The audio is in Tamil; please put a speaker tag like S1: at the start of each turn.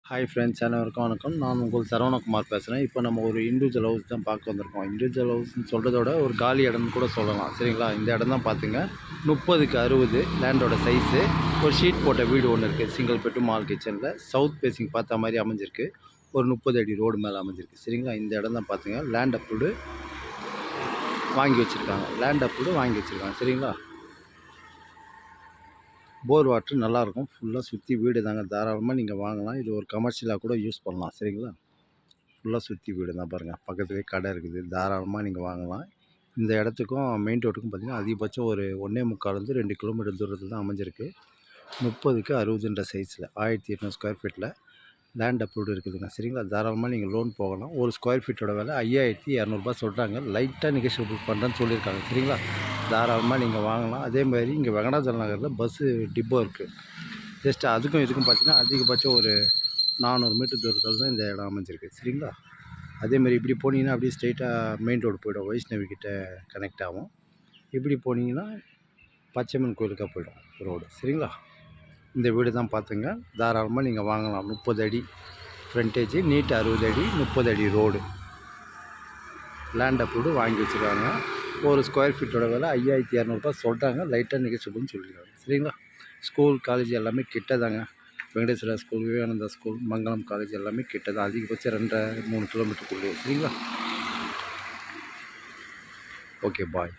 S1: ஹாய் ஃப்ரெண்ட்ஸ், அனைவருக்கும் வணக்கம். நான் உங்கள் சரவணகுமார் பேசுகிறேன். இப்போ நம்ம ஒரு இண்டிவிஜுவல் ஹவுஸ் தான் பார்க்க வந்திருக்கோம். இண்டிவிஜுவல் ஹவுஸ்ன்னு சொல்கிறதோட ஒரு காலி இடம்னு கூட சொல்லலாம். சரிங்களா? இந்த இடம் தான் பார்த்துங்க. 30க்கு 60 லேண்டோட சைஸு. ஒரு ஷீட் போட்ட வீடு ஒன்று இருக்குது. சிங்கிள் பெட்ரூம் மால் கிச்சனில் சவுத் ஃபேஸிங் பார்த்த மாதிரி அமைஞ்சிருக்கு. ஒரு 30 அடி ரோடு மேலே அமைஞ்சிருக்கு. சரிங்களா? இந்த இடம் தான் பார்த்துங்க. லேண்ட் அப்ரூவ்டு வாங்கி வச்சுருக்காங்க. சரிங்களா? போர் வாட்ரு நல்லாயிருக்கும். ஃபுல்லாக சுற்றி வீடு தாங்க. தாராளமாக நீங்கள் வாங்கலாம். இது ஒரு கமர்ஷியலாக கூட யூஸ் பண்ணலாம். சரிங்களா? ஃபுல்லாக சுற்றி வீடு தான் பாருங்கள். பக்கத்துலேயே கடை இருக்குது. தாராளமாக நீங்கள் வாங்கலாம். இந்த இடத்துக்கும் மெயின் ரோட்டுக்கும் பார்த்திங்கன்னா அதிகபட்சம் ஒரு 1.25 2 கிலோமீட்டர் தூரத்தில் தான் அமைஞ்சிருக்கு. 30க்கு 60ன்ற சைஸில் 1800 ஸ்கொயர் ஃபீட்டில் லேண்ட் அப்ரூவ்டு இருக்குதுங்க. சரிங்களா? தாராளமாக நீங்கள் லோன் போகலாம். ஒரு ஸ்கொயர் ஃபீட்டோட விலை 5200 சொல்கிறாங்க. லைட்டாக நெகோஷியபிள் பண்ணுறேன்னு சொல்லியிருக்காங்க. சரிங்களா? தாராளமாக நீங்கள் வாங்கலாம். அதேமாதிரி இங்கே வெங்கடாச்சல நகரில் பஸ்ஸு டிப்போ இருக்குது. ஜஸ்ட் அதுக்கும் இதுக்கும் பார்த்தீங்கன்னா அதிகபட்சம் ஒரு 400 மீட்டர் தூரத்தில் தான் இந்த இடம் அமைஞ்சிருக்கு. சரிங்களா? அதேமாதிரி இப்படி போனீங்கன்னா அப்படியே ஸ்ட்ரெயிட்டாக மெயின் ரோடு போய்டும். வைஷ்ணவி கிட்ட கனெக்ட் ஆகும். இப்படி போனீங்கன்னா பச்சையம்மன் கோயிலுக்காக போய்டும் ரோடு. சரிங்களா? இந்த வீடு தான் பார்த்துங்க. தாராளமாக நீங்கள் வாங்கலாம். 30 அடி ஃப்ரண்டேஜ், நீட் 60 அடி, 30 அடி ரோடு. லேண்ட் அப்ரூவ்டு வாங்கி வச்சுருக்காங்க. ஒரு ஸ்கொயர் ஃபீட்டோட விலை 5200 சொல்கிறாங்க. லைட்டாக நெகோஷியபிள்னு சொல்லியிருக்காங்க. சரிங்களா? ஸ்கூல் காலேஜ் எல்லாமே கிட்ட தாங்க. வெங்கடேஸ்வரா ஸ்கூல், விவேகானந்தா ஸ்கூல், மங்களம் காலேஜ் எல்லாமே கிட்ட தான். அதிகபட்சம் 2 3 கிலோமீட்டருக்குள்ளே. சரிங்களா? ஓகே, பாய்.